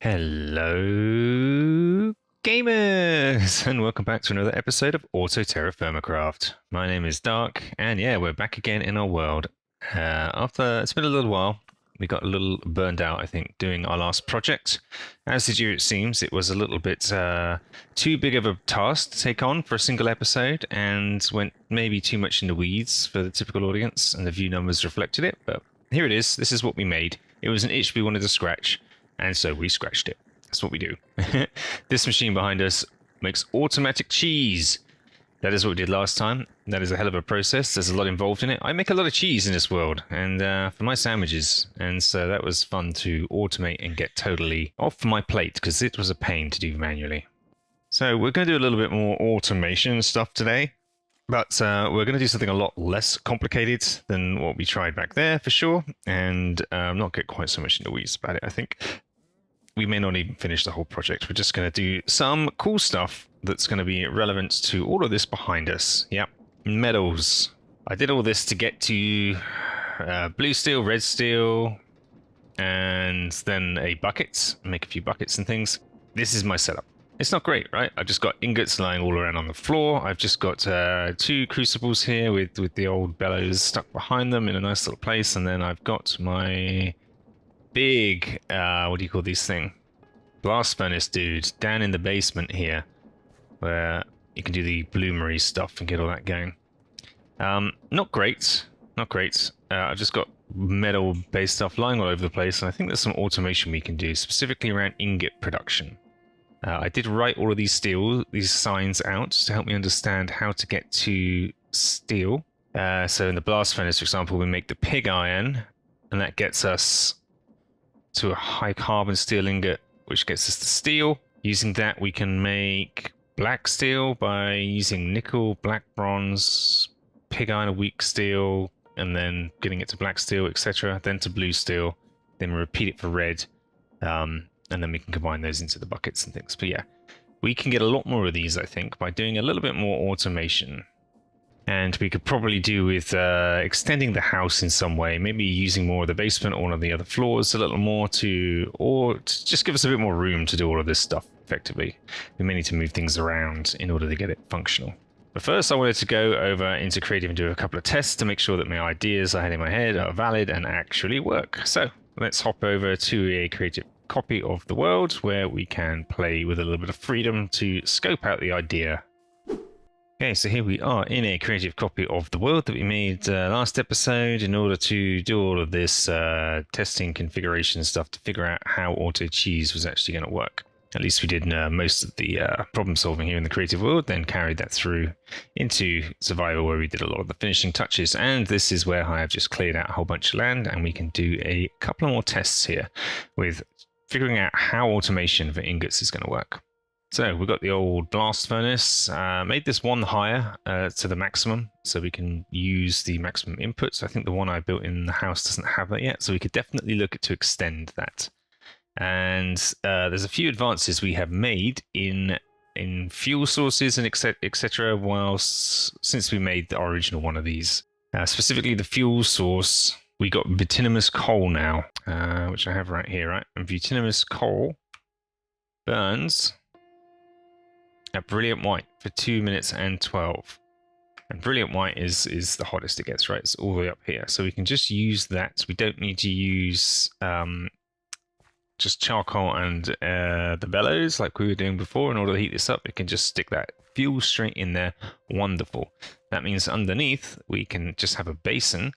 Hello, gamers, and welcome back to another episode of Auto-TerraFirmaCraft. My name is Dark, and yeah, we're back again in our world. After it's been a little while, we got a little burned out, I think, doing our last project. As did you, it seems. It was a little bit too big of a task to take on for a single episode, and went maybe too much in the weeds for the typical audience, and the view numbers reflected it. But here it is. This is what we made. It was an itch we wanted to scratch. And so we scratched it. That's what we do. This machine behind us makes automatic cheese. That is what we did last time. That is a hell of a process. There's a lot involved in it. I make a lot of cheese in this world, and for my sandwiches. And so that was fun to automate and get totally off my plate, because it was a pain to do manually. So we're going to do a little bit more automation stuff today. But we're going to do something a lot less complicated than what we tried back there, for sure. And not get quite so much in the weeds about it, I think. We may not even finish the whole project. We're just going to do some cool stuff that's going to be relevant to all of this behind us. Yep, metals. I did all this to get to blue steel, red steel, and then a bucket. Make a few buckets and things. This is my setup. It's not great, right? I've just got ingots lying all around on the floor. I've just got two crucibles here with the old bellows stuck behind them in a nice little place. And then I've got my big, what do you call these thing? Blast furnace dude down in the basement here, where you can do the bloomery stuff and get all that going. Not great, not great. I've just got metal-based stuff lying all over the place, and I think there's some automation we can do, specifically around ingot production. I did write all of these signs out to help me understand how to get to steel. So in the blast furnace, for example, we make the pig iron, and that gets us to a high carbon steel ingot, which gets us to steel. Using that, we can make black steel by using nickel, black bronze, pig iron, a weak steel, and then getting it to black steel, etc. Then to blue steel. Then we repeat it for red, and then we can combine those into the buckets and things. But yeah, we can get a lot more of these, I think, by doing a little bit more automation. And we could probably do with extending the house in some way, maybe using more of the basement or one of the other floors a little more or to just give us a bit more room to do all of this stuff effectively. We may need to move things around in order to get it functional. But first I wanted to go over into Creative and do a couple of tests to make sure that my ideas I had in my head are valid and actually work. So let's hop over to a Creative copy of the world where we can play with a little bit of freedom to scope out the idea. Okay, so here we are in a creative copy of the world that we made last episode in order to do all of this testing configuration stuff to figure out how auto cheese was actually going to work. At least we did most of the problem solving here in the creative world, then carried that through into survival where we did a lot of the finishing touches. And this is where I have just cleared out a whole bunch of land, and we can do a couple of more tests here with figuring out how automation for ingots is going to work. So we've got the old blast furnace, made this one higher to the maximum so we can use the maximum inputs. I think the one I built in the house doesn't have that yet, so we could definitely look at to extend that. And there's a few advances we have made in fuel sources and etc. Since we made the original one of these. Specifically the fuel source, we got bituminous coal now, which I have right here, right? And bituminous coal burns at brilliant white for 2 minutes and 12. And brilliant white is the hottest it gets, right? It's all the way up here. So we can just use that. We don't need to use just charcoal and the bellows like we were doing before in order to heat this up. We can just stick that fuel straight in there. Wonderful. That means underneath we can just have a basin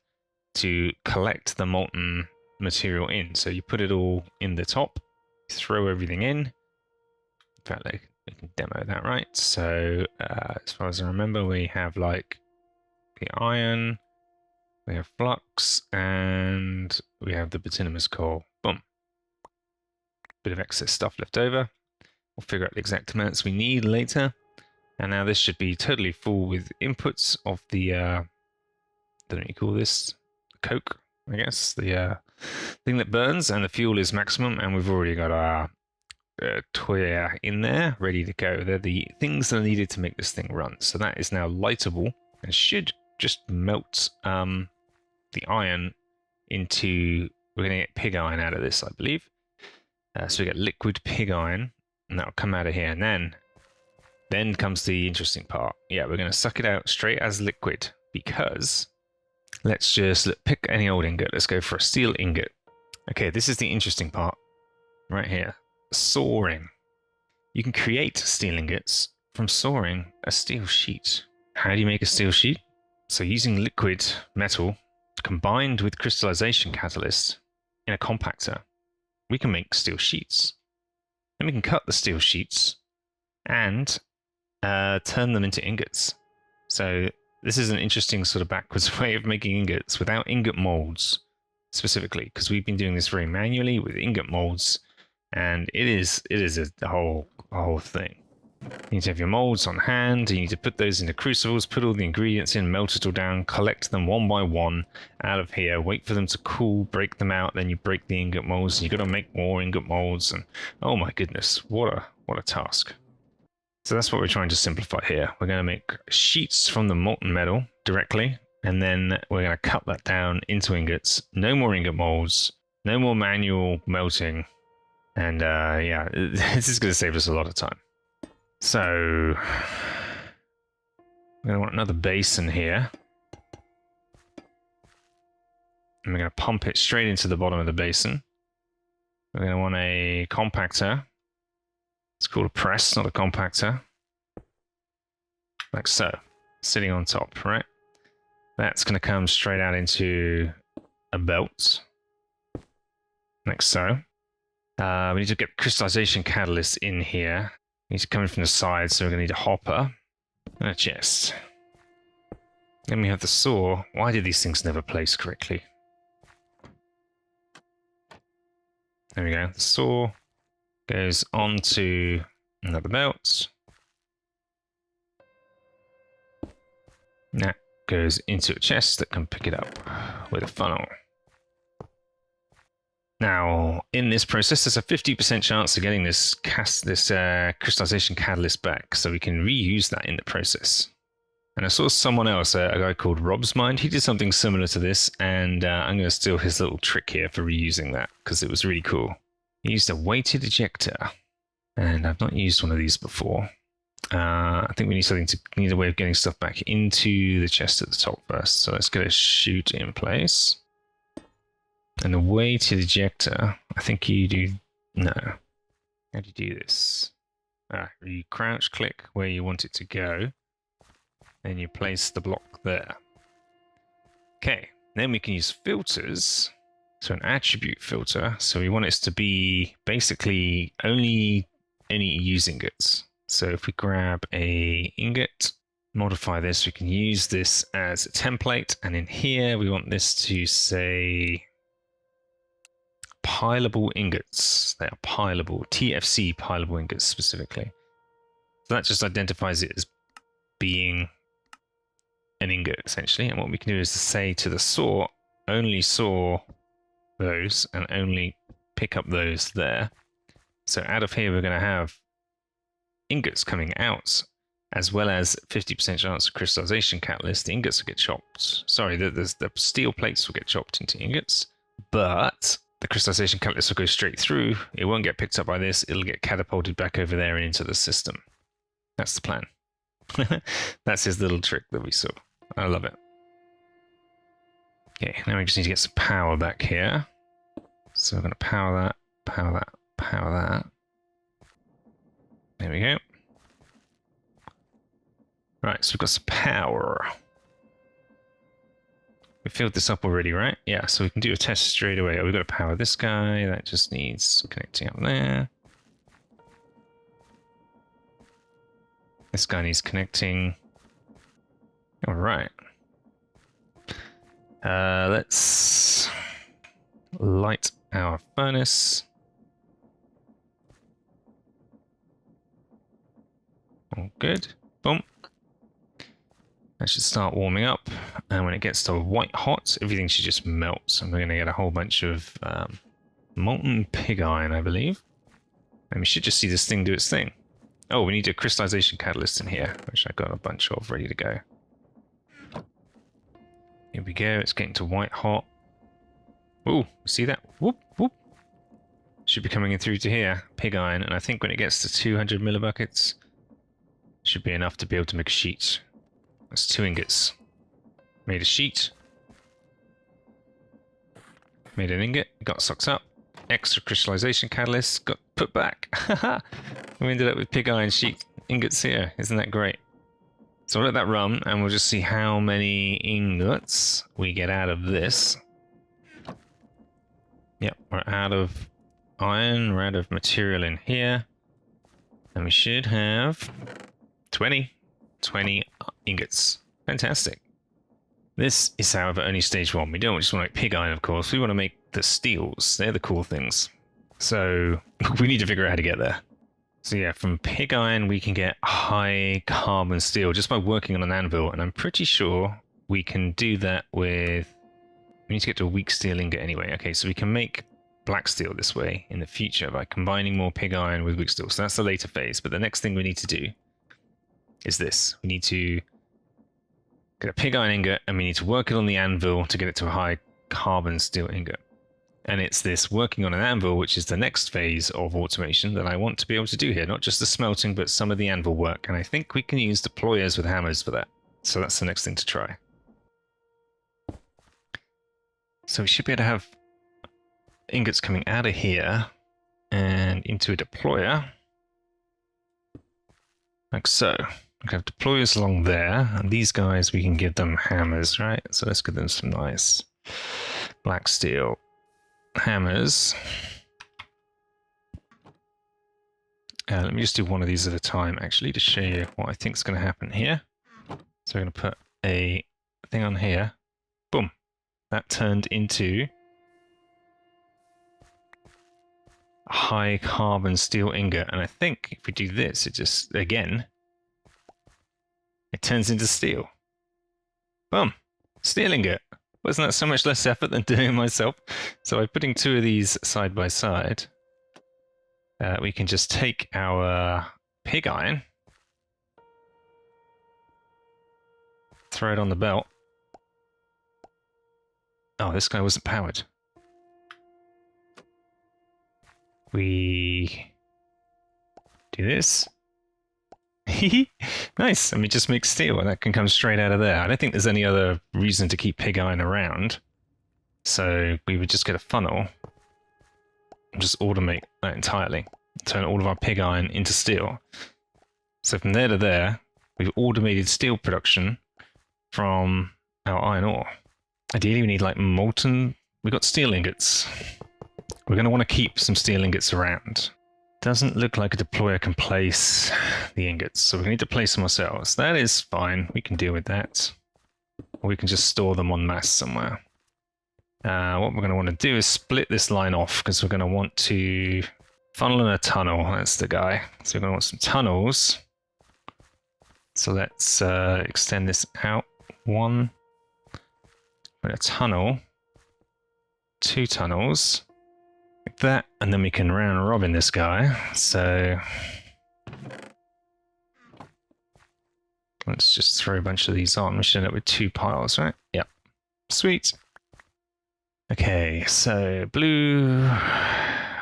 to collect the molten material in. So you put it all in the top, throw everything in. In fact, we can demo that, right? So as far as I remember, we have like the iron, we have flux, and we have the bituminous coal. Boom. Bit of excess stuff left over. We'll figure out the exact amounts we need later. And now this should be totally full with inputs of the, I don't know what you call this, coke, I guess, the thing that burns, and the fuel is maximum, and we've already got our toya in there, ready to go. They're the things that are needed to make this thing run. So that is now lightable and should just melt the iron into, we're going to get pig iron out of this, I believe. So we get liquid pig iron, and that'll come out of here. And then comes the interesting part. Yeah, we're going to suck it out straight as liquid because let's just pick any old ingot. Let's go for a steel ingot. Okay, this is the interesting part right here. Sawing. You can create steel ingots from sawing a steel sheet. How do you make a steel sheet? So using liquid metal combined with crystallization catalyst in a compactor, we can make steel sheets. Then we can cut the steel sheets and turn them into ingots. So this is an interesting sort of backwards way of making ingots without ingot molds specifically, because we've been doing this very manually with ingot molds, and it is a whole thing. You need to have your molds on hand. You need to put those into crucibles, put all the ingredients in, melt it all down, collect them one by one out of here, wait for them to cool, break them out, then you break the ingot molds, and you've got to make more ingot molds, and oh my goodness, what a task. So that's what we're trying to simplify here. We're going to make sheets from the molten metal directly, and then we're going to cut that down into ingots. No more ingot molds, no more manual melting, and yeah, this is going to save us a lot of time. So we're going to want another basin here. And we're going to pump it straight into the bottom of the basin. We're going to want a compactor. It's called a press, not a compactor. Like so, sitting on top, right? That's going to come straight out into a belt. Like so. We need to get crystallization catalyst in here. It needs to come in from the side, so we're going to need a hopper and a chest. Then we have the saw. Why did these things never place correctly? There we go. The saw goes onto another belt. That goes into a chest that can pick it up with a funnel. Now, in this process, there's a 50% chance of getting this crystallization catalyst back, so we can reuse that in the process. And I saw someone else, a guy called Rob's Mind, he did something similar to this, and I'm going to steal his little trick here for reusing that, because it was really cool. He used a weighted ejector, and I've not used one of these before. I think we need a way of getting stuff back into the chest at the top first, so let's get a chute in place. And the weighted ejector, I think you do... No. How do you do this? You crouch click where you want it to go. Then you place the block there. Okay, then we can use filters. So an attribute filter. So we want it to be basically only use ingots. So if we grab a ingot, modify this, we can use this as a template. And in here, we want this to say... pileable ingots. They are pileable, TFC pileable ingots specifically. So that just identifies it as being an ingot essentially. And what we can do is to say to the saw, only saw those and only pick up those there. So out of here, we're going to have ingots coming out, as well as 50% chance of crystallization catalyst. The ingots will get chopped. Sorry, the steel plates will get chopped into ingots, but the crystallization catalyst will go straight through. It won't get picked up by this. It'll get catapulted back over there and into the system. That's the plan. That's his little trick that we saw. I love it. Okay, now we just need to get some power back here. So we're going to power that, power that, power that. There we go. Right, so we've got some power. We filled this up already, right? Yeah, so we can do a test straight away. Oh, we've got to power this guy. That just needs connecting up there. This guy needs connecting. All right. Let's light our furnace. All good. Boom. That should start warming up, and when it gets to white hot, everything should just melt. And we're going to get a whole bunch of molten pig iron, I believe. And we should just see this thing do its thing. Oh, we need a crystallization catalyst in here, which I've got a bunch of ready to go. Here we go, it's getting to white hot. Ooh, see that? Whoop, whoop. should be coming in through to here, pig iron, and I think when it gets to 200 millibuckets, should be enough to be able to make a sheet. That's 2 ingots. Made a sheet. Made an ingot, got sucked up. Extra crystallization catalyst got put back. We ended up with pig iron sheet ingots here. Isn't that great? So we'll let that run and we'll just see how many ingots we get out of this. Yep, we're out of iron, we're out of material in here. And we should have 20 ingots. Fantastic. This is, however, only stage 1. We don't just want to make pig iron, of course. We want to make the steels. They're the cool things. So we need to figure out how to get there. So yeah, from pig iron, we can get high carbon steel just by working on an anvil. And I'm pretty sure we can do that with... We need to get to a weak steel ingot anyway. Okay, so we can make black steel this way in the future by combining more pig iron with weak steel. So that's the later phase. But the next thing we need to do is this. We need to get a pig iron ingot, and we need to work it on the anvil to get it to a high carbon steel ingot. And it's this working on an anvil, which is the next phase of automation that I want to be able to do here. Not just the smelting, but some of the anvil work. And I think we can use deployers with hammers for that. So that's the next thing to try. So we should be able to have ingots coming out of here and into a deployer. Like so. We can have deployers along there, and these guys we can give them hammers, right? So let's give them some nice black steel hammers. Let me just do one of these at a time, actually, to show you what I think is going to happen here. So we're going to put a thing on here. Boom. That turned into a high carbon steel ingot. And I think if we do this, it just, again, it turns into steel. Boom. Steel ingot. Wasn't that so much less effort than doing it myself? So by putting 2 of these side by side, we can just take our pig iron, throw it on the belt. Oh, this guy wasn't powered. We do this. Nice, and we just make steel, and that can come straight out of there. I don't think there's any other reason to keep pig iron around. So we would just get a funnel and just automate that entirely. Turn all of our pig iron into steel. So from there to there, we've automated steel production from our iron ore. Ideally, we need like molten... We've got steel ingots. We're going to want to keep some steel ingots around. Doesn't look like a deployer can place the ingots, so we need to place them ourselves. That is fine, we can deal with that. Or we can just store them en masse somewhere. What we're going to want to do is split this line off, because we're going to want to funnel in a tunnel. That's the guy. So we're going to want some tunnels. So let's extend this out. 1. Put a tunnel. 2 tunnels. Like that, and then we can round robin this guy. So let's just throw a bunch of these on. We should end up with 2 piles, right? Yep. Sweet. Okay, so blue.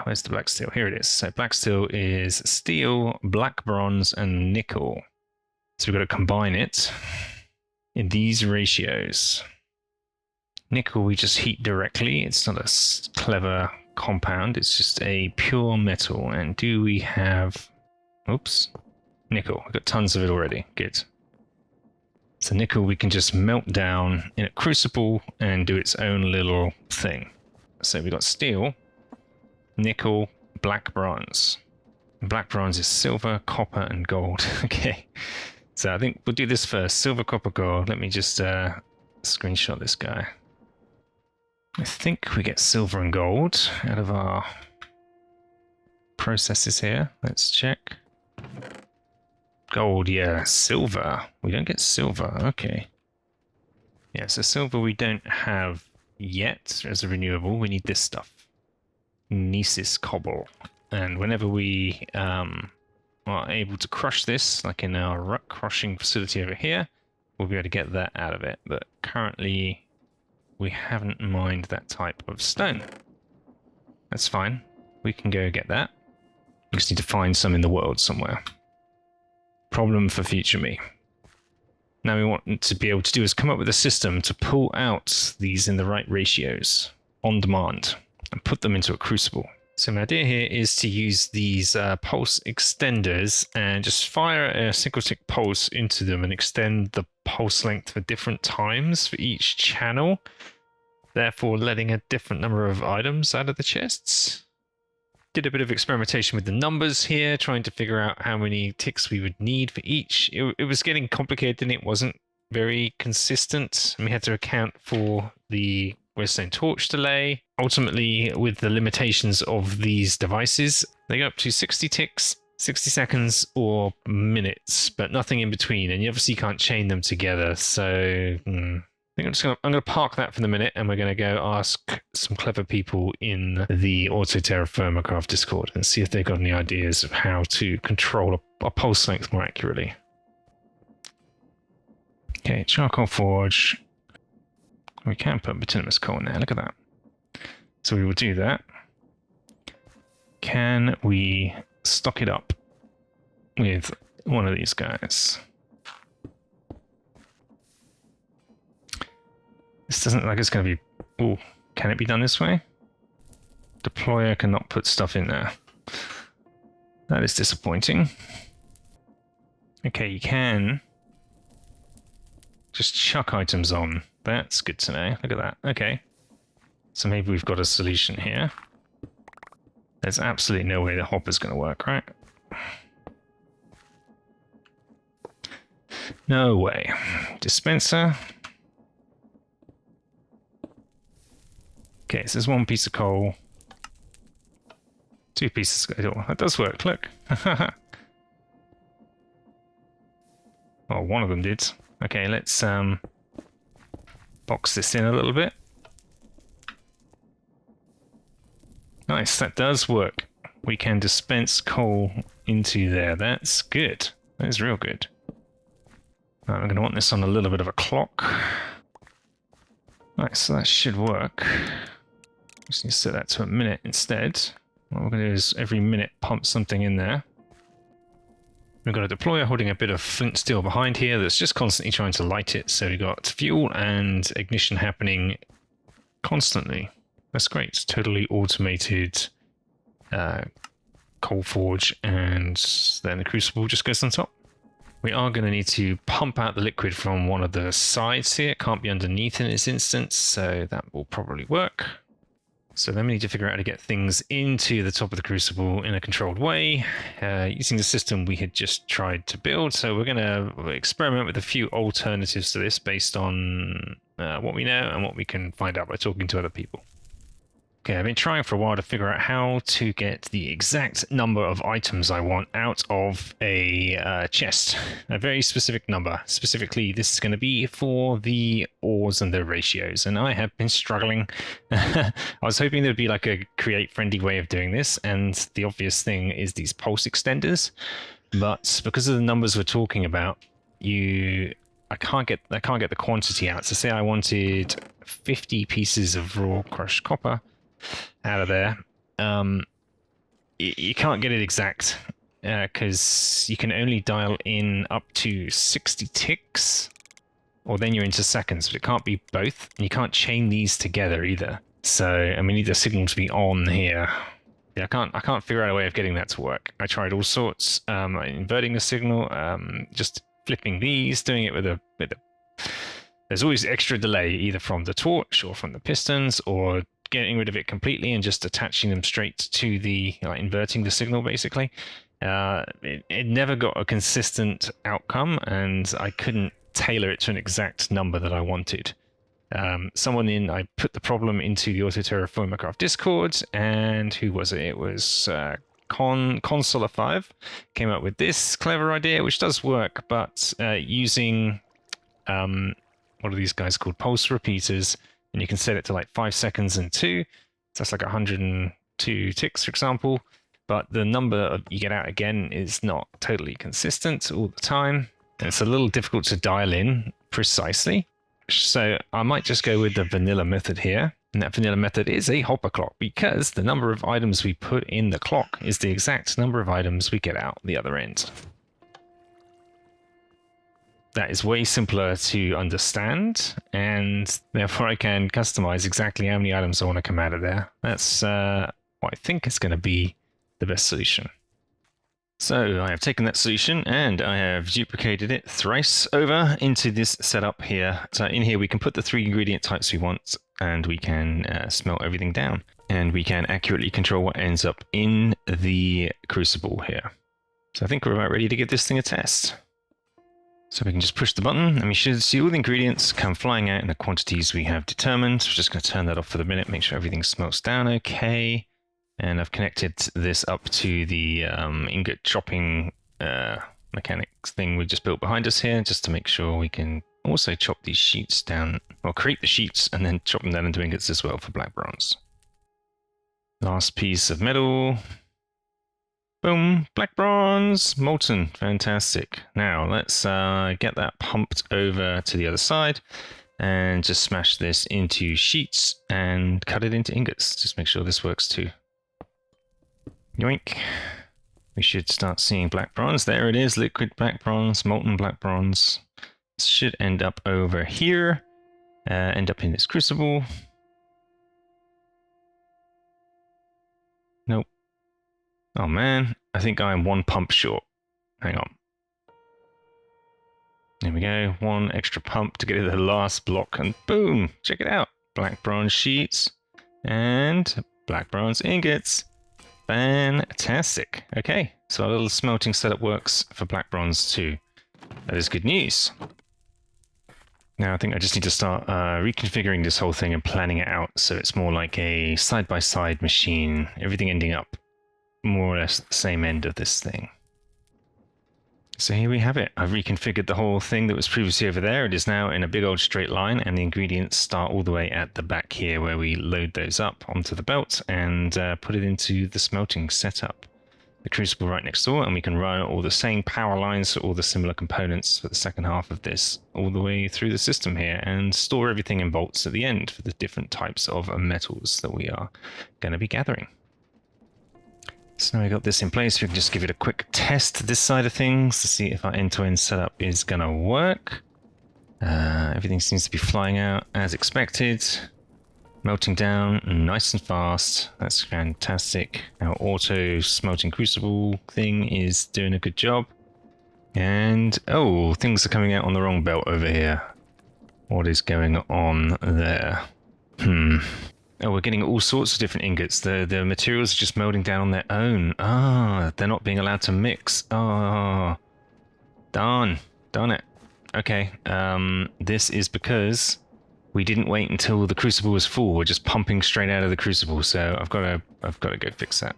Where's the black steel? Here it is. So black steel is steel, black bronze, and nickel. So we've got to combine it in these ratios. Nickel we just heat directly. It's not a clever compound, it's just a pure metal. And do we have... Oops. Nickel. We've got tons of it already. Good. So nickel we can just melt down in a crucible and do its own little thing. So we've got steel, nickel, black bronze. Black bronze is silver, copper, and gold. Okay. So I think we'll do this first. Silver, copper, gold. Let me just screenshot this guy. I think we get silver and gold out of our processes here. Let's check. Gold, yeah. Silver. We don't get silver. Okay. Yeah, so silver we don't have yet as a renewable. We need this stuff. Nesis cobble. And whenever we are able to crush this, like in our rock crushing facility over here, we'll be able to get that out of it. But currently... we haven't mined that type of stone. That's fine. we can go get that. We just need to find some in the world somewhere. Problem for future me. Now we want to be able to do is come up with a system to pull out these in the right ratios on demand and put them into a crucible. So my idea here is to use these pulse extenders and just fire a single tick pulse into them and extend the pulse length for different times for each channel, therefore letting a different number of items out of the chests. Did a bit of experimentation with the numbers here, trying to figure out how many ticks we would need for each. It was getting complicated and it wasn't very consistent. And we had to account for the redstone torch delay. Ultimately, with the limitations of these devices, they go up to 60 ticks, 60 seconds, or minutes, but nothing in between. And you obviously can't chain them together. So I think I'm going to park that for the minute, and we're going to go ask some clever people in the Auto-TerraFirmaCraft Discord and see if they've got any ideas of how to control a pulse length more accurately. Okay, charcoal forge. We can put bituminous coal in there, look at that. So we will do that. Can we stock it up with one of these guys? This doesn't look like it's going to be... Ooh, can it be done this way? Deployer cannot put stuff in there. That is disappointing. Okay, you can just chuck items on. That's good to know. Look at that. Okay. So maybe we've got a solution here. There's absolutely no way the hopper's going to work, right? No way. Dispenser. Okay, so there's one piece of coal. Two pieces of coal. That does work, look. Oh, one of them did. Okay, let's box this in a little bit. Nice, that does work. We can dispense coal into there. That's good. That is real good. Right, I'm going to want this on a little bit of a clock. Nice, so that should work. Just need to set that to a minute instead. What we're going to do is every minute pump something in there. We've got a deployer holding a bit of flint steel behind here that's just constantly trying to light it. So we've got fuel and ignition happening constantly. That's great. It's totally automated coal forge, and then the crucible just goes on top. We are going to need to pump out the liquid from one of the sides here. It can't be underneath in this instance, so that will probably work. So then we need to figure out how to get things into the top of the crucible in a controlled way, using the system we had just tried to build. So we're going to experiment with a few alternatives to this based on what we know and what we can find out by talking to other people. Okay, I've been trying for a while to figure out how to get the exact number of items I want out of a chest. A very specific number. Specifically, this is going to be for the ores and their ratios, and I have been struggling. I was hoping there'd be like a create-friendly way of doing this, and the obvious thing is these pulse extenders. But because of the numbers we're talking about, I can't get the quantity out. So say I wanted 50 pieces of raw crushed copper out of there. You can't get it exact because you can only dial in up to 60 ticks, or then you're into seconds, but it can't be both, and you can't chain these together either. So, and we need the signal to be on here. Yeah, I can't figure out a way of getting that to work. I tried all sorts, inverting the signal, just flipping these, doing it with a there's always extra delay either from the torch or from the pistons, or getting rid of it completely and just attaching them straight to the, inverting the signal basically. It never got a consistent outcome, and I couldn't tailor it to an exact number that I wanted. I put the problem into the Auto-TerraFirmaCraft Discord, and who was it? It was Consola5 came up with this clever idea, which does work, but using what are these guys called? Pulse repeaters. And you can set it to like 5 seconds and 2. So that's like 102 ticks, for example. But the number you get out again is not totally consistent all the time. And it's a little difficult to dial in precisely. So I might just go with the vanilla method here. And that vanilla method is a hopper clock because the number of items we put in the clock is the exact number of items we get out the other end. That is way simpler to understand, and therefore I can customize exactly how many items I want to come out of there. That's what I think is going to be the best solution. So I have taken that solution and I have duplicated it thrice over into this setup here. So in here we can put the 3 ingredient types we want, and we can smelt everything down. And we can accurately control what ends up in the crucible here. So I think we're about ready to give this thing a test. So we can just push the button and we should see all the ingredients come flying out in the quantities we have determined. We're just going to turn that off for the minute, make sure everything smelts down okay. And I've connected this up to the ingot chopping mechanics thing we just built behind us here, just to make sure we can also chop these sheets down, or create the sheets and then chop them down into ingots as well for black bronze. Last piece of metal. Boom, black bronze, molten, fantastic. Now let's get that pumped over to the other side and just smash this into sheets and cut it into ingots. Just make sure this works too. Yoink. We should start seeing black bronze. There it is, liquid black bronze, molten black bronze. This should end up over here, end up in this crucible. Nope. Oh man, I think I'm 1 pump short. Hang on. There we go, 1 extra pump to get to the last block, and boom! Check it out! Black bronze sheets and black bronze ingots. Fantastic. Okay, so our little smelting setup works for black bronze too. That is good news. Now I think I just need to start reconfiguring this whole thing and planning it out so it's more like a side-by-side machine, everything ending up more or less the same end of this thing. So here we have it. I've reconfigured the whole thing that was previously over there. It is now in a big old straight line, and the ingredients start all the way at the back here where we load those up onto the belt and put it into the smelting setup. The crucible right next door, and we can run all the same power lines for all the similar components for the second half of this all the way through the system here, and store everything in bolts at the end for the different types of metals that we are going to be gathering. So now we got this in place, we can just give it a quick test this side of things to see if our end-to-end setup is going to work. Everything seems to be flying out as expected. Melting down nice and fast. That's fantastic. Our auto smelting crucible thing is doing a good job. And oh, things are coming out on the wrong belt over here. What is going on there? Oh, we're getting all sorts of different ingots. The materials are just melting down on their own. Ah, they're not being allowed to mix. Oh, darn it. Okay, this is because we didn't wait until the crucible was full. We're just pumping straight out of the crucible, so I've got to go fix that.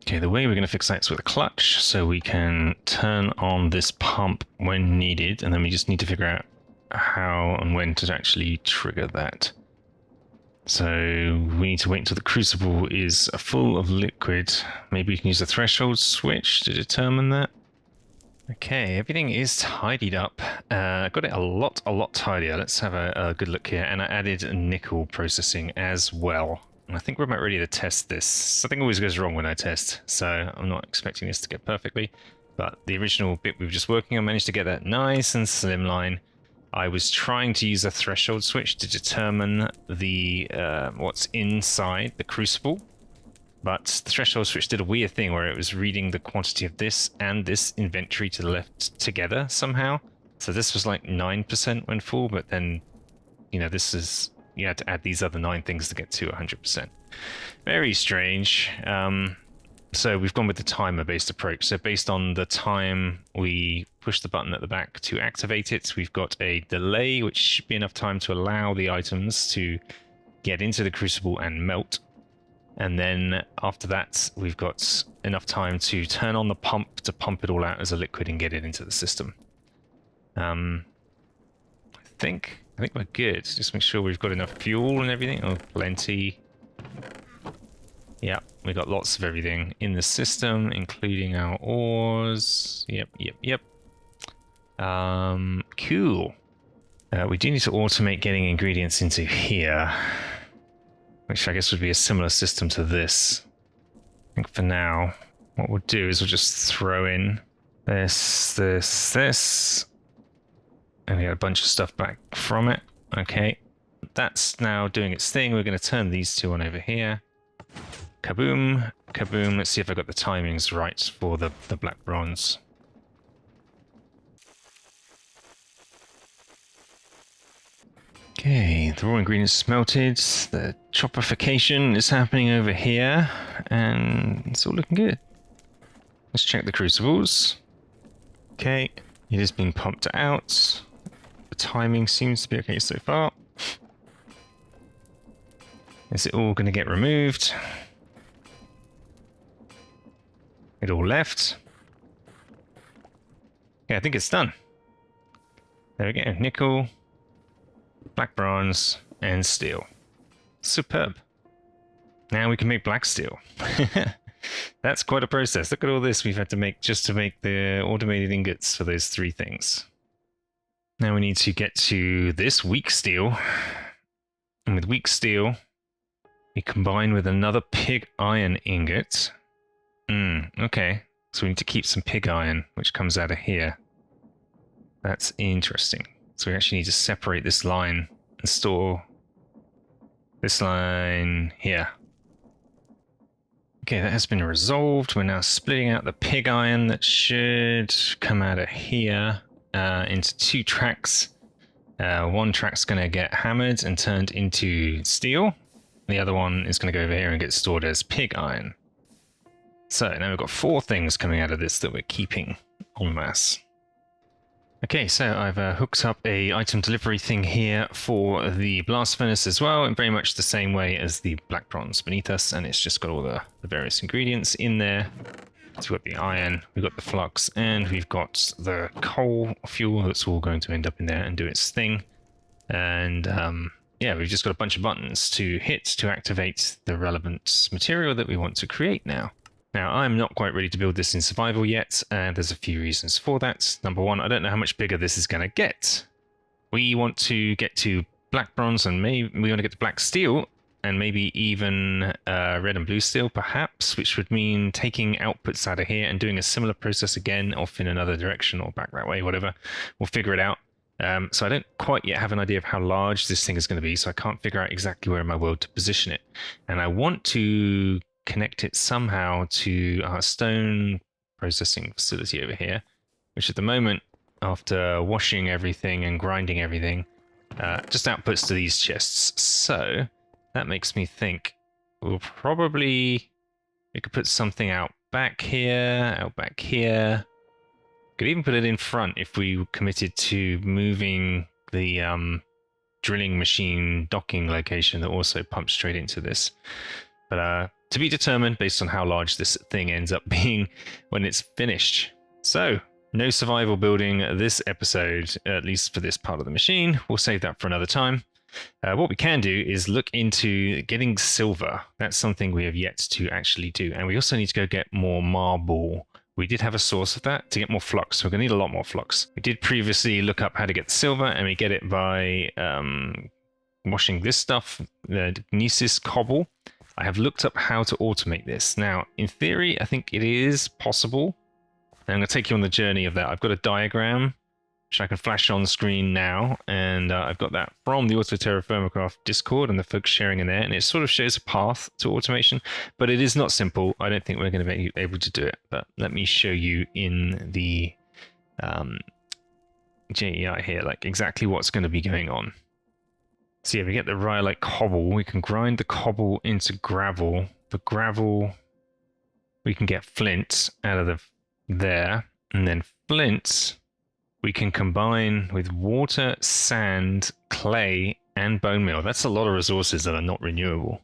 Okay, the way we're going to fix that is with a clutch, so we can turn on this pump when needed, and then we just need to figure out how and when to actually trigger that. So we need to wait until the crucible is full of liquid. Maybe we can use the threshold switch to determine that. Okay, everything is tidied up. Got it a lot tidier. Let's have a good look here. And I added nickel processing as well. And I think we're about ready to test this. Something always goes wrong when I test, so I'm not expecting this to go perfectly. But the original bit we were just working on managed to get that nice and slimline. I was trying to use a threshold switch to determine the what's inside the crucible, but the threshold switch did a weird thing where it was reading the quantity of this and this inventory to the left together somehow. So this was like 9% when full, but then, you know, this is, you had to add these other 9 things to get to 100%. Very strange. So we've gone with the timer-based approach. So based on the time we push the button at the back to activate it, we've got a delay, which should be enough time to allow the items to get into the crucible and melt. And then after that, we've got enough time to turn on the pump to pump it all out as a liquid and get it into the system. I think we're good. Just make sure we've got enough fuel and everything. Oh, plenty. Yeah, we got lots of everything in the system, including our ores. Yep. Cool. We do need to automate getting ingredients into here. which I guess would be a similar system to this. I think for now, what we'll do is we'll just throw in this, and we get a bunch of stuff back from it. Okay, that's now doing its thing. We're going to turn these two on over here. Kaboom, kaboom. Let's see if I got the timings right for the black bronze. Okay, the raw ingredients smelted. The chopperification is happening over here, and it's all looking good. Let's check the crucibles. Okay, it is being pumped out. The timing seems to be okay so far. Is it all going to get removed? It all left. Yeah, I think it's done. There we go. Nickel, black bronze, and steel. Superb. Now we can make black steel. That's quite a process. Look at all this we've had to make just to make the automated ingots for those three things. Now we need to get to this weak steel. And with weak steel, we combine with another pig iron ingot. Okay. So we need to keep some pig iron, which comes out of here. That's interesting. So we actually need to separate this line and store this line here. Okay, that has been resolved. We're now splitting out the pig iron that should come out of here into two tracks. One track's going to get hammered and turned into steel. The other one is going to go over here and get stored as pig iron. So now we've got four things coming out of this that we're keeping en masse. Okay, so I've hooked up a item delivery thing here for the blast furnace as well, in very much the same way as the black bronze beneath us, and it's just got all the various ingredients in there. So we've got the iron, we've got the flux, and we've got the coal fuel that's all going to end up in there and do its thing. And yeah, we've just got a bunch of buttons to hit to activate the relevant material that we want to create now. Now, I'm not quite ready to build this in survival yet, and there's a few reasons for that. Number one, I don't know how much bigger this is going to get. We want to get to black bronze, and maybe we want to get to black steel, and maybe even red and blue steel, perhaps, which would mean taking outputs out of here and doing a similar process again, off in another direction or back that way, whatever. We'll figure it out. So I don't quite yet have an idea of how large this thing is going to be, so I can't figure out exactly where in my world to position it. And I want to connect it somehow to our stone processing facility over here, which at the moment, after washing everything and grinding everything, just outputs to these chests. So that makes me think we could put something out back here. Could even put it in front if we committed to moving the drilling machine docking location that also pumps straight into this. But to be determined based on how large this thing ends up being when it's finished. So, no survival building this episode, at least for this part of the machine. We'll save that for another time. What we can do is look into getting silver. That's something we have yet to actually do. And we also need to go get more marble. We did have a source of that to get more flux. So we're going to need a lot more flux. We did previously look up how to get silver, and we get it by washing this stuff, the Gnesis cobble. I have looked up how to automate this. Now, in theory, I think it is possible. And I'm going to take you on the journey of that. I've got a diagram, which I can flash on the screen now. And I've got that from the Auto-TerraFirmaCraft Discord and the folks sharing in there. And it sort of shows a path to automation. But it is not simple. I don't think we're going to be able to do it. But let me show you in the JEI here, like exactly what's going to be going on. So yeah, we get the rhyolite cobble. We can grind the cobble into gravel. The gravel, we can get flint out of there. And then flint, we can combine with water, sand, clay, and bone meal. That's a lot of resources that are not renewable.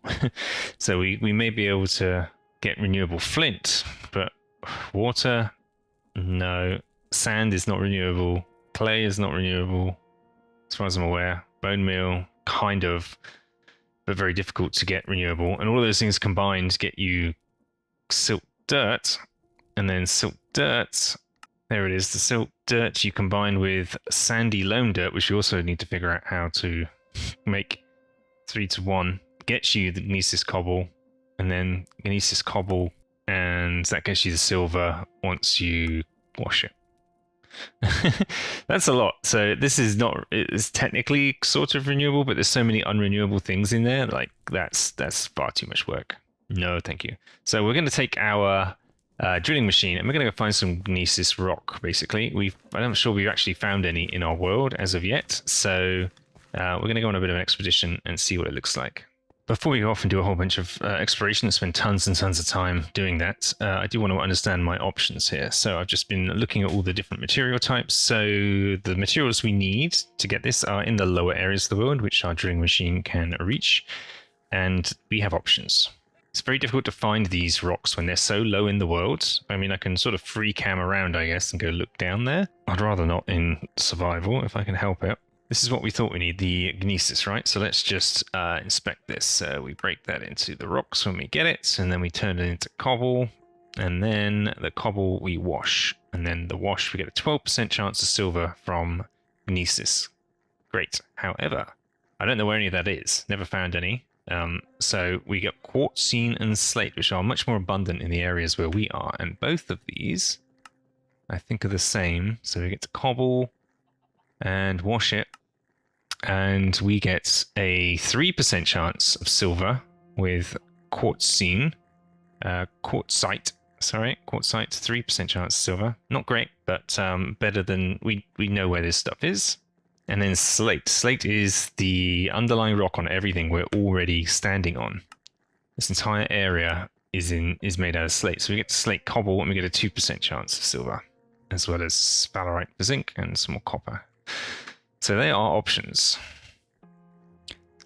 So we may be able to get renewable flint, but water, no. Sand is not renewable. Clay is not renewable, as far as I'm aware. Bone meal, kind of, but very difficult to get renewable. And all of those things combined get you silt dirt, and then silt dirt, there it is, the silt dirt you combine with sandy loam dirt, which you also need to figure out how to make 3 to 1, gets you the Gnesis cobble, and then Gnesis cobble, and that gets you the silver once you wash it. That's a lot. So this is not, it's technically sort of renewable, but there's so many unrenewable things in there. Like that's far too much work. No, thank you. So we're going to take our drilling machine and we're going to go find some Gnesis rock. Basically, I'm not sure we've actually found any in our world as of yet. So we're going to go on a bit of an expedition and see what it looks like. Before we go off and do a whole bunch of exploration and spend tons and tons of time doing that, I do want to understand my options here. So I've just been looking at all the different material types. So the materials we need to get this are in the lower areas of the world, which our drilling machine can reach. And we have options. It's very difficult to find these rocks when they're so low in the world. I mean, I can sort of free cam around, I guess, and go look down there. I'd rather not in survival if I can help it. This is what we thought we need, the Gnesis, right? So let's just inspect this. We break that into the rocks when we get it, and then we turn it into cobble, and then the cobble we wash. And then the wash, we get a 12% chance of silver from Gnesis. Great. However, I don't know where any of that is. Never found any. So we get quartzine and slate, which are much more abundant in the areas where we are. And both of these, I think, are the same. So we get to cobble and wash it. And we get a 3% chance of silver with quartzite, 3% chance of silver. Not great, but better than we know where this stuff is. And then slate. Slate is the underlying rock on everything we're already standing on. This entire area is made out of slate. So we get to slate cobble and we get a 2% chance of silver, as well as sphalerite for zinc and some more copper. So they are options.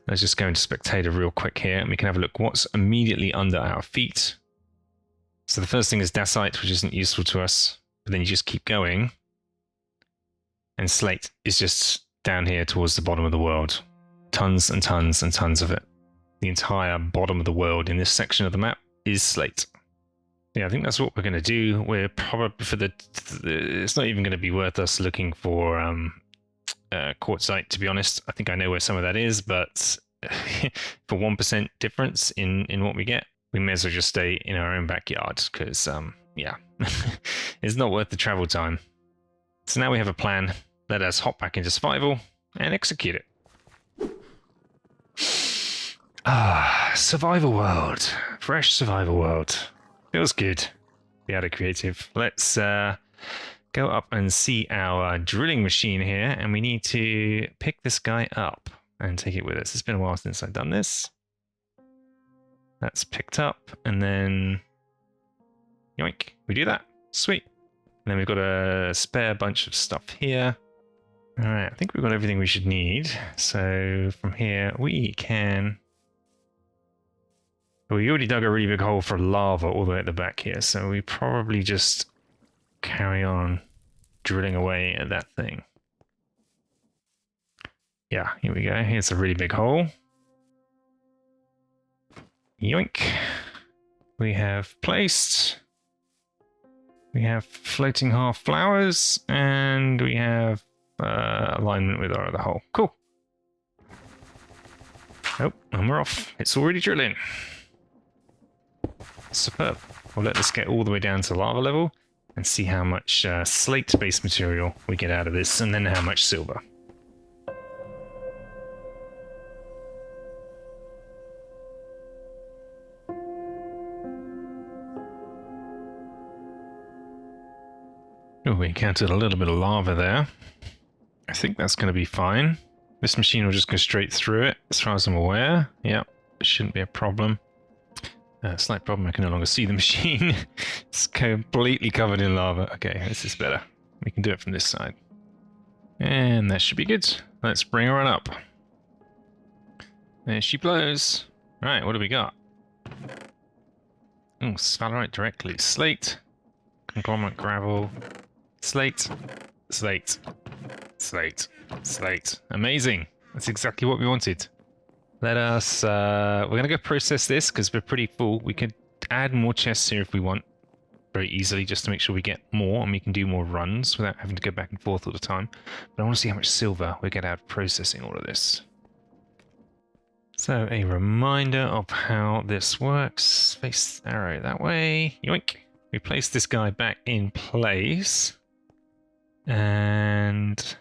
Let's just go into spectator real quick here and we can have a look what's immediately under our feet. So the first thing is dacite, which isn't useful to us, but then you just keep going. And slate is just down here towards the bottom of the world. Tons and tons and tons of it. The entire bottom of the world in this section of the map is slate. Yeah, I think that's what we're going to do. We're probably for it's not even going to be worth us looking for quartzite, to be honest. I think I know where some of that is, but for 1% difference in what we get, we may as well just stay in our own backyard because, yeah, it's not worth the travel time. So now we have a plan. Let us hop back into survival and execute it. Survival world. Fresh survival world. Feels good. Be out of creative. Let's go up and see our drilling machine here, and we need to pick this guy up and take it with us. It's been a while since I've done this. That's picked up, and then yoink, we do that. Sweet. And then we've got a spare bunch of stuff here. All right, I think we've got everything we should need. So from here, we can... We already dug a really big hole for lava all the way at the back here, so we probably just carry on drilling away at that thing. Yeah, here we go. Here's a really big hole. Yoink. We have placed. We have floating half flowers, and we have alignment with our other hole. Cool. Oh, and we're off. It's already drilling. Superb. We'll let this get all the way down to lava level and see how much slate-based material we get out of this, and then how much silver. Oh, we encountered a little bit of lava there. I think that's going to be fine. This machine will just go straight through it, as far as I'm aware. Yeah, it shouldn't be a problem. Slight problem, I can no longer see the machine. It's completely covered in lava. Okay, this is better. We can do it from this side. And that should be good. Let's bring her on up. There she blows. Right, what do we got? Oh, sphalerite directly. Slate. Conglomerate gravel. Slate. Slate. Slate. Slate. Amazing. That's exactly what we wanted. Let us, we're going to go process this because we're pretty full. We could add more chests here if we want very easily, just to make sure we get more and we can do more runs without having to go back and forth all the time. But I want to see how much silver we get out of processing all of this. So a reminder of how this works. Face arrow that way. Yoink. We place this guy back in place. And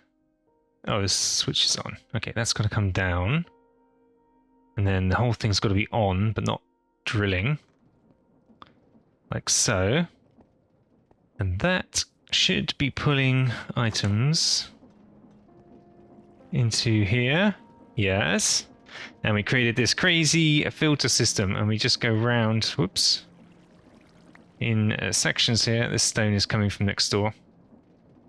oh, this switch is on. Okay, that's got to come down. And then the whole thing's got to be on, but not drilling. Like so. And that should be pulling items into here. Yes. And we created this crazy filter system, and we just go round, whoops, in sections here. This stone is coming from next door.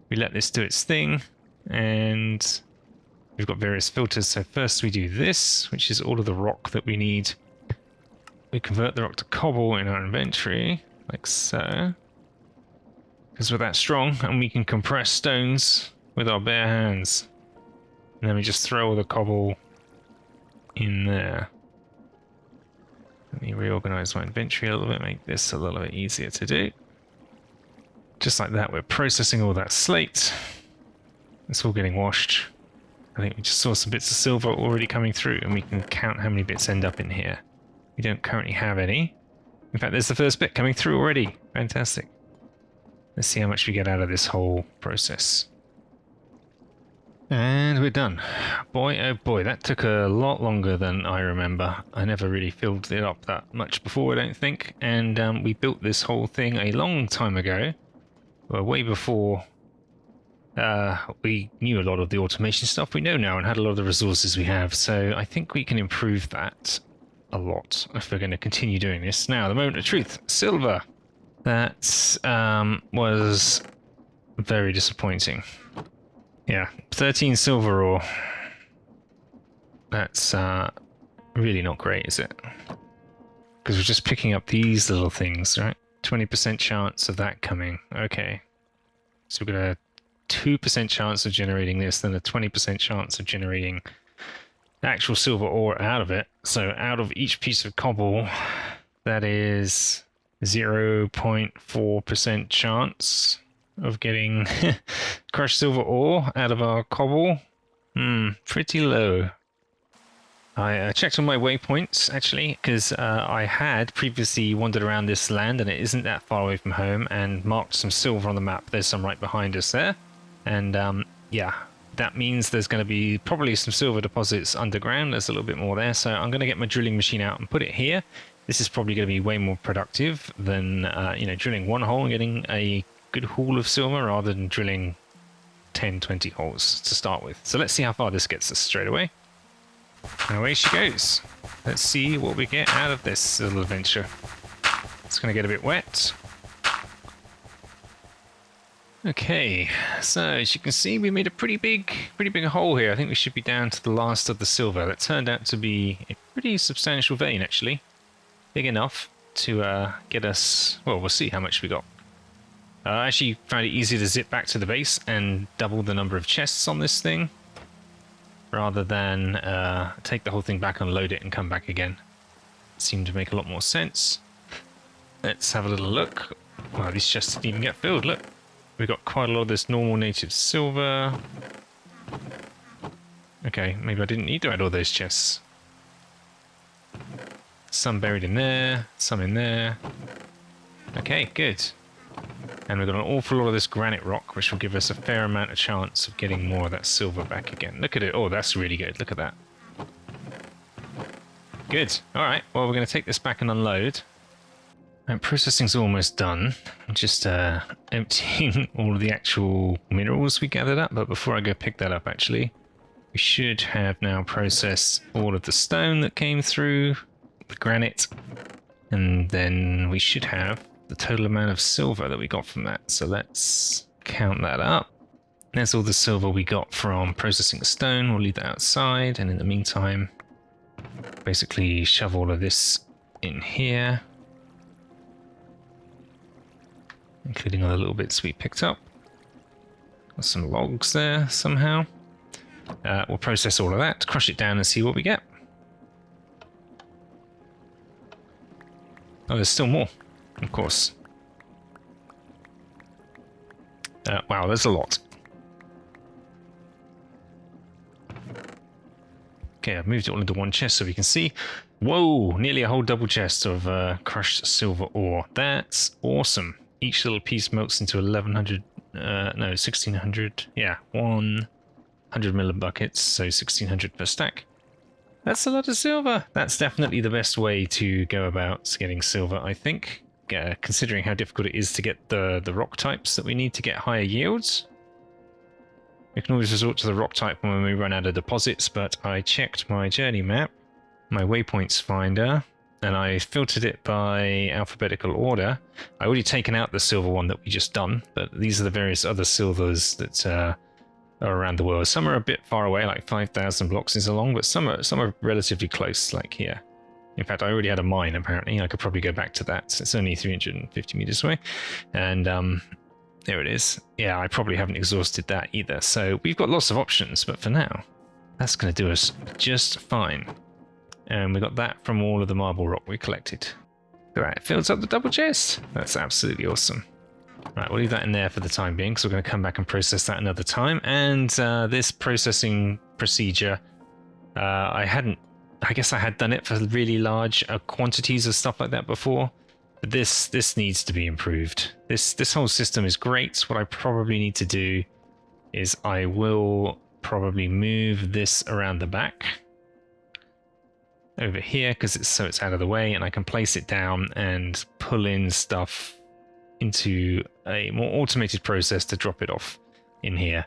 We let this do its thing, and we've got various filters. So first we do this, which is all of the rock that we need. We convert the rock to cobble in our inventory, like so. Because we're that strong, and we can compress stones with our bare hands. And then we just throw all the cobble in there. Let me reorganize my inventory a little bit, make this a little bit easier to do. Just like that, we're processing all that slate. It's all getting washed. I think we just saw some bits of silver already coming through, and we can count how many bits end up in here. We don't currently have any. In fact, there's the first bit coming through already. Fantastic. Let's see how much we get out of this whole process. And we're done. Boy, oh boy, that took a lot longer than I remember. I never really filled it up that much before, I don't think. And we built this whole thing a long time ago. Well, way before we knew a lot of the automation stuff we know now and had a lot of the resources we have. So I think we can improve that a lot if we're going to continue doing this. Now, the moment of truth. Silver. That was very disappointing. Yeah, 13 silver ore. That's really not great, is it? Because we're just picking up these little things, right? 20% chance of that coming. Okay. So we've got a 2% chance of generating this, then a 20% chance of generating actual silver ore out of it. So out of each piece of cobble, that is 0.4% chance of getting crushed silver ore out of our cobble. Pretty low. I checked on my waypoints, actually, because I had previously wandered around this land, and it isn't that far away from home, and marked some silver on the map. There's some right behind us there. And yeah, that means there's going to be probably some silver deposits underground. There's a little bit more there, so I'm going to get my drilling machine out and put it here. This is probably going to be way more productive than drilling one hole and getting a good haul of silver rather than drilling 10-20 holes to start with. So let's see how far this gets us straight away. And away she goes. Let's see what we get out of this little adventure. It's going to get a bit wet. Okay, so as you can see, we made a pretty big hole here. I think we should be down to the last of the silver. That turned out to be a pretty substantial vein, actually. Big enough to get us... Well, we'll see how much we got. I actually found it easier to zip back to the base and double the number of chests on this thing, rather than take the whole thing back, unload it, and come back again. It seemed to make a lot more sense. Let's have a little look. Wow, these chests didn't even get filled, look. We've got quite a lot of this normal native silver. Okay, maybe I didn't need to add all those chests. Some buried in there, some in there. Okay, good. And we've got an awful lot of this granite rock, which will give us a fair amount of chance of getting more of that silver back again. Look at it. Oh, that's really good. Look at that. Good. All right. Well, we're going to take this back and unload. And processing's almost done. I'm just emptying all of the actual minerals we gathered up. But before I go pick that up, actually, we should have now processed all of the stone that came through, the granite, and then we should have the total amount of silver that we got from that. So let's count that up. There's all the silver we got from processing the stone. We'll leave that outside, and in the meantime, basically shove all of this in here, including all the little bits we picked up. Got some logs there somehow. We'll process all of that, crush it down, and see what we get. Oh, there's still more. Of course. Wow, there's a lot. Okay, I've moved it all into one chest so we can see. Whoa, nearly a whole double chest of crushed silver ore. That's awesome. Each little piece melts into 1100, no, 1600. Yeah, 100 millibuckets, so 1600 per stack. That's a lot of silver. That's definitely the best way to go about getting silver, I think. Considering how difficult it is to get the rock types that we need to get higher yields. We can always resort to the rock type when we run out of deposits, but I checked my journey map, my waypoints finder, and I filtered it by alphabetical order. I already taken out the silver one that we just done, but these are the various other silvers that are around the world. Some are a bit far away, like 5,000 blocks is along, but some are relatively close, like here. In fact, I already had a mine, apparently. I could probably go back to that. It's only 350 meters away. And there it is. Yeah, I probably haven't exhausted that either. So we've got lots of options, but for now, that's going to do us just fine. And we got that from all of the marble rock we collected. Right, it fills up the double chest. That's absolutely awesome. Right, we'll leave that in there for the time being, because we're going to come back and process that another time. And this processing procedure, I guess I had done it for really large quantities of stuff like that before. But this needs to be improved. This whole system is great. What I probably need to do is I will probably move this around the back over here, because it's out of the way, and I can place it down and pull in stuff into a more automated process to drop it off in here.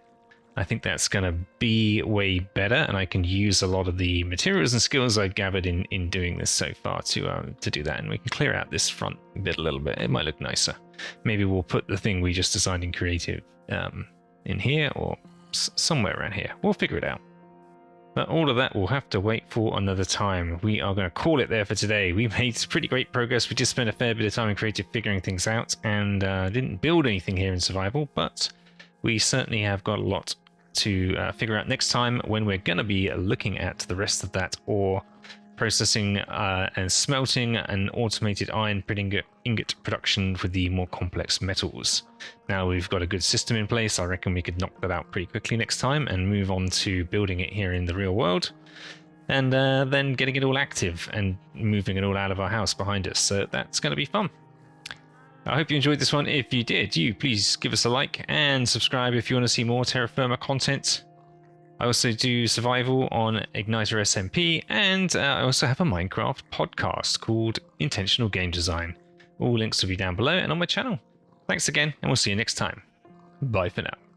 I think that's going to be way better, and I can use a lot of the materials and skills I've gathered in doing this so far to do that, and we can clear out this front bit a little bit. It might look nicer. Maybe we'll put the thing we just designed in creative in here, or somewhere around here. We'll figure it out. But all of that will have to wait for another time. We are going to call it there for today. We made pretty great progress. We just spent a fair bit of time in creative figuring things out, and didn't build anything here in survival, but we certainly have got a lot to figure out next time, when we're going to be looking at the rest of that ore processing and smelting and automated iron ingot production for the more complex metals. Now we've got a good system in place. I reckon we could knock that out pretty quickly next time and move on to building it here in the real world, and then getting it all active and moving it all out of our house behind us. So that's going to be fun. I hope you enjoyed this one. If you did, please give us a like and subscribe if you want to see more Terra Firma content. I also do survival on Igniter SMP, and I also have a Minecraft podcast called Intentional Game Design. All links will be down below and on my channel. Thanks again, and we'll see you next time. Bye for now.